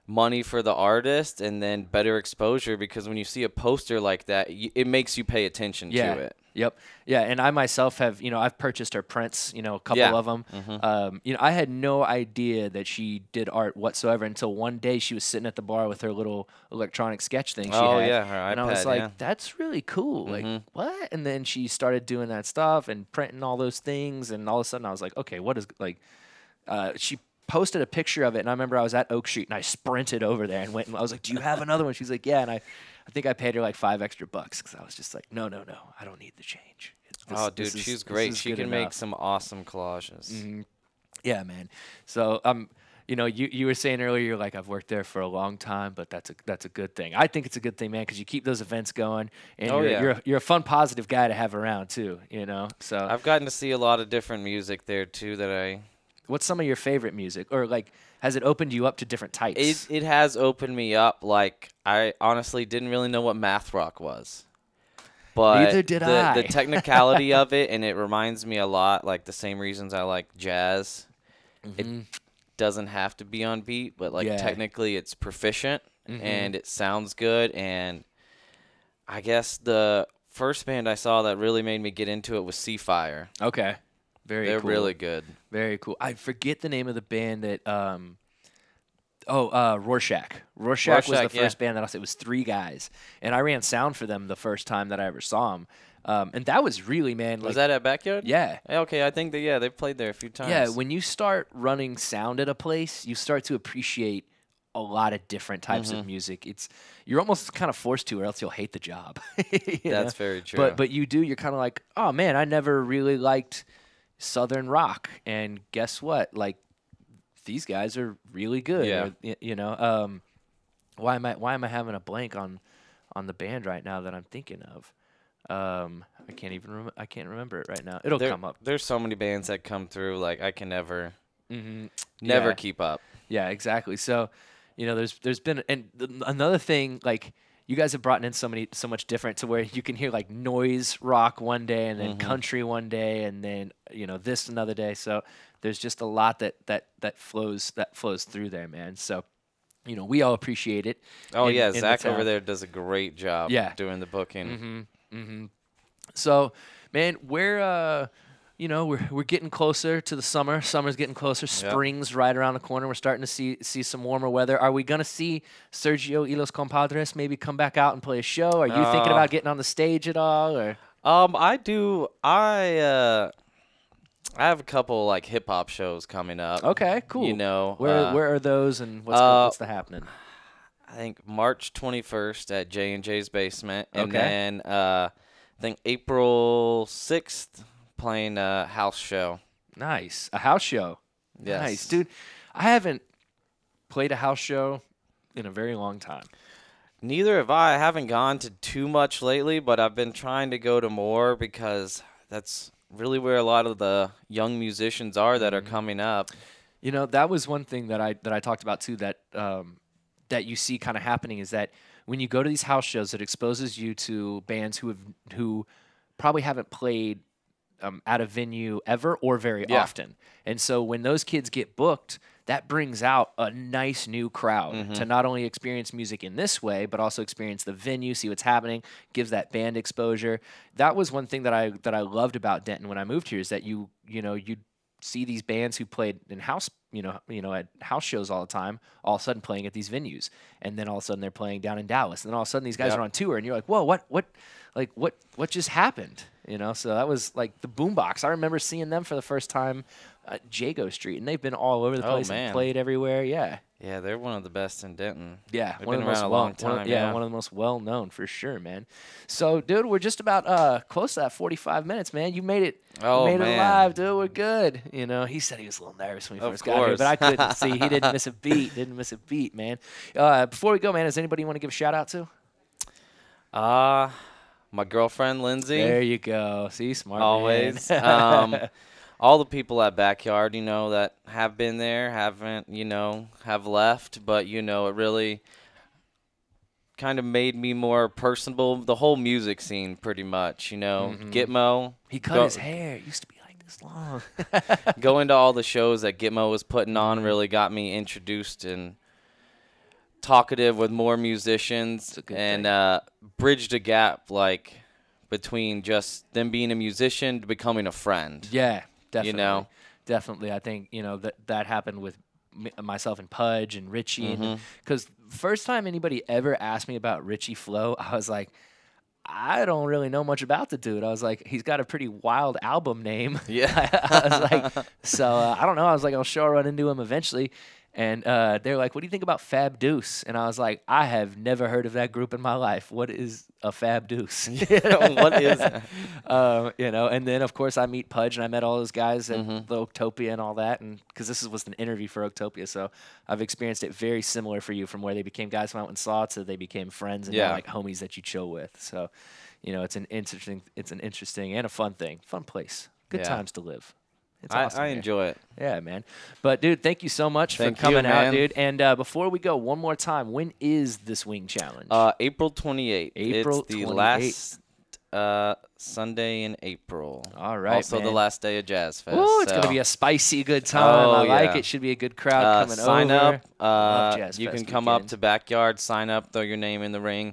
Speaker 3: money for the artist and then better exposure, because when you see a poster like that, it makes you pay attention
Speaker 2: Yeah.
Speaker 3: to it.
Speaker 2: Yep. Yeah, and I myself have, I've purchased her prints, a couple
Speaker 3: Yeah.
Speaker 2: of them. I had no idea that she did art whatsoever until one day she was sitting at the bar with her little electronic sketch thing she
Speaker 3: Oh,
Speaker 2: had.
Speaker 3: yeah, her
Speaker 2: and I was
Speaker 3: iPad,
Speaker 2: like,
Speaker 3: yeah.
Speaker 2: that's really cool. Like, what? And then she started doing that stuff and printing all those things, and all of a sudden I was like, okay, what is, like, she posted a picture of it, and I remember I was at Oak Street, and I sprinted over there and went, and I was like, do you have another one? She's like, yeah, and I think I paid her like $5 extra because I was just like, no, I don't need the change.
Speaker 3: Oh, dude, she's great. She can make some awesome collages.
Speaker 2: Yeah, man. So you were saying earlier, you're like, I've worked there for a long time, but that's a good thing. I think it's a good thing, man, because you keep those events going, and
Speaker 3: Oh, yeah.
Speaker 2: you're a fun, positive guy to have around too. So
Speaker 3: I've gotten to see a lot of different music there too
Speaker 2: what's some of your favorite music, or like, has it opened you up to different types?
Speaker 3: it has opened me up. Like, I honestly didn't really know what math rock was. But
Speaker 2: Neither did I.
Speaker 3: The technicality of it, and it reminds me a lot, like the same reasons I like jazz. It doesn't have to be on beat, but like
Speaker 2: Yeah.
Speaker 3: technically it's proficient and it sounds good. And I guess the first band I saw that really made me get into it was Seafire.
Speaker 2: Okay, very
Speaker 3: They're
Speaker 2: cool.
Speaker 3: really good.
Speaker 2: Very cool. I forget the name of the band that. Rorschach. Rorschach was the
Speaker 3: Rorschach, yeah.
Speaker 2: first band that I said. It was 3 guys, and I ran sound for them the first time that I ever saw them. And that was really, man.
Speaker 3: Was
Speaker 2: like,
Speaker 3: that at Backyard?
Speaker 2: Yeah.
Speaker 3: Okay, I think they've played there a few times.
Speaker 2: Yeah, when you start running sound at a place, you start to appreciate a lot of different types of music. You're almost kind of forced to, or else you'll hate the job.
Speaker 3: That's very true.
Speaker 2: But you do. You're kind of like, oh man, I never really liked Southern rock, and guess what? Like, these guys are really good.
Speaker 3: Yeah.
Speaker 2: Or, why am I having a blank on the band right now that I'm thinking of? I can't even I can't remember it right now. It'll come up.
Speaker 3: There's so many bands that come through. Like, I can never
Speaker 2: Yeah.
Speaker 3: keep up.
Speaker 2: Yeah, exactly. So, there's been, and another thing, like, you guys have brought in so much different, to where you can hear like noise rock one day, and then country one day, and then this another day. So there's just a lot that flows through there, man. So we all appreciate it.
Speaker 3: Oh, yeah.
Speaker 2: in
Speaker 3: Zach
Speaker 2: the
Speaker 3: over
Speaker 2: town.
Speaker 3: there does a great job doing the booking.
Speaker 2: So, man, we're getting closer to the summer. Summer's getting closer. Spring's right around the corner. We're starting to see some warmer weather. Are we gonna see Sergio y los Compadres maybe come back out and play a show? Are you thinking about getting on the stage at all? Or
Speaker 3: I do. I have a couple like hip hop shows coming up.
Speaker 2: okay, cool. Where are those, and what's the happening?
Speaker 3: I think March 21st at J&J's Basement, and
Speaker 2: Okay.
Speaker 3: then I think April 6th playing a house show.
Speaker 2: Nice, a house show.
Speaker 3: Yes.
Speaker 2: Nice, dude. I haven't played a house show in a very long time.
Speaker 3: Neither have I. I haven't gone to too much lately, but I've been trying to go to more, because that's really where a lot of the young musicians are that are coming up.
Speaker 2: That was one thing that I talked about too, that that you see kind of happening, is that when you go to these house shows, it exposes you to bands who probably haven't played at a venue ever or very often. And so when those kids get booked, that brings out a nice new crowd to not only experience music in this way, but also experience the venue, see what's happening, gives that band exposure. That was one thing that I loved about Denton when I moved here, is that you'd see these bands who played in house, at house shows all the time, all of a sudden playing at these venues, and then all of a sudden they're playing down in Dallas, and then all of a sudden these guys are on tour, and you're like, whoa, what just happened? So that was like the Boombox. I remember seeing them for the first time at Jago Street, and they've been all over the place and
Speaker 3: man.
Speaker 2: played everywhere. Yeah.
Speaker 3: Yeah, they're one of the best in Denton.
Speaker 2: Yeah,
Speaker 3: They've
Speaker 2: one
Speaker 3: been
Speaker 2: of the most
Speaker 3: around a long time.
Speaker 2: yeah, one of the most well known for sure, man. So, dude, we're just about close to that 45 minutes, man. You made it.
Speaker 3: Oh,
Speaker 2: you made
Speaker 3: man.
Speaker 2: it alive, dude. We're good. You know, he said he was a little nervous when he
Speaker 3: Of
Speaker 2: first got here, but I
Speaker 3: course.
Speaker 2: couldn't see. He didn't miss a beat. Didn't miss a beat, man. Before we go, man, is anybody you want to give a shout out to?
Speaker 3: My girlfriend, Lindsay.
Speaker 2: There you go. See, smart
Speaker 3: Always.
Speaker 2: man.
Speaker 3: All the people at Backyard, that have been there, haven't, have left. But, it really kind of made me more personable. The whole music scene, pretty much, Gitmo.
Speaker 2: He cut his hair. It used to be like this long.
Speaker 3: Going to all the shows that Gitmo was putting on really got me introduced and talkative with more musicians and bridged a gap, between just them being a musician to becoming a friend.
Speaker 2: Yeah, definitely.
Speaker 3: You
Speaker 2: Definitely. I think, that happened with myself and Pudge and Richie. Because first time anybody ever asked me about Richie Flo, I was like, I don't really know much about the dude. I was like, he's got a pretty wild album name.
Speaker 3: Yeah.
Speaker 2: I was like, so I don't know. I was like, I'll sure run into him eventually. And they're like, what do you think about Fab Deuce? And I was like, I have never heard of that group in my life. What is a Fab Deuce?
Speaker 3: What is it?
Speaker 2: And then, of course, I meet Pudge, and I met all those guys at the Octopia and all that. And because this was an interview for Octopia, so I've experienced it very similar for you, from where they became guys who I went and saw to they became friends and now, like homies that you chill with. So, it's an interesting and a fun thing. Fun place. Good times to live. It's awesome
Speaker 3: I
Speaker 2: here.
Speaker 3: enjoy it.
Speaker 2: Yeah, man. But, dude, thank you so much
Speaker 3: Thank
Speaker 2: for coming
Speaker 3: you,
Speaker 2: out,
Speaker 3: man.
Speaker 2: dude. And before we go, one more time, when is the Swing Challenge?
Speaker 3: April 28th.
Speaker 2: April
Speaker 3: It's the
Speaker 2: 28th.
Speaker 3: last Sunday in April.
Speaker 2: All right,
Speaker 3: Also the
Speaker 2: man.
Speaker 3: last day of Jazz Fest.
Speaker 2: Ooh, it's going to
Speaker 3: so-
Speaker 2: be a spicy good time.
Speaker 3: Oh,
Speaker 2: I like
Speaker 3: yeah.
Speaker 2: it. Should be a good crowd coming
Speaker 3: sign
Speaker 2: over.
Speaker 3: up.
Speaker 2: Love Jazz
Speaker 3: You
Speaker 2: Fest
Speaker 3: can come up
Speaker 2: weekend.
Speaker 3: to Backyard, sign up, throw your name in the ring.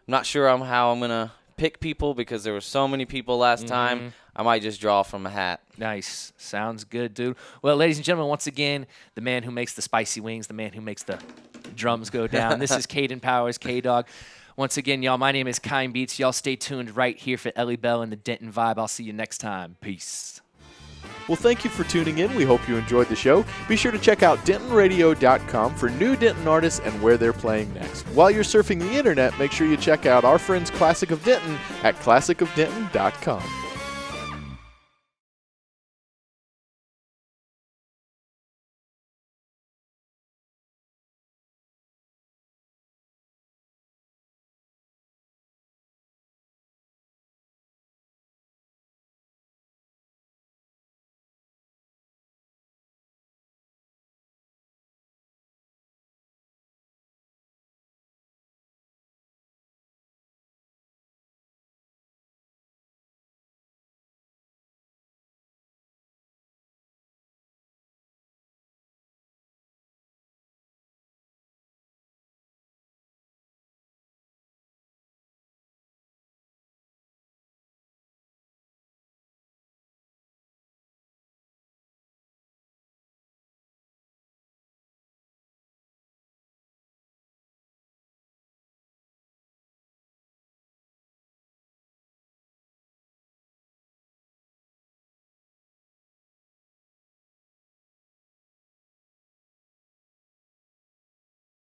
Speaker 3: I'm not sure how I'm going to pick people because there were so many people last time. I might just draw from a hat.
Speaker 2: Nice. Sounds good, dude. Well, ladies and gentlemen, once again, the man who makes the spicy wings, the man who makes the drums go down. This is Caden Powers, K-Dog. Once again, y'all, my name is Kine Beats. Y'all stay tuned right here for Ellie Bell and the Denton Vibe. I'll see you next time. Peace.
Speaker 1: Well, thank you for tuning in. We hope you enjoyed the show. Be sure to check out DentonRadio.com for new Denton artists and where they're playing next. While you're surfing the internet, make sure you check out our friends Classic of Denton at ClassicofDenton.com.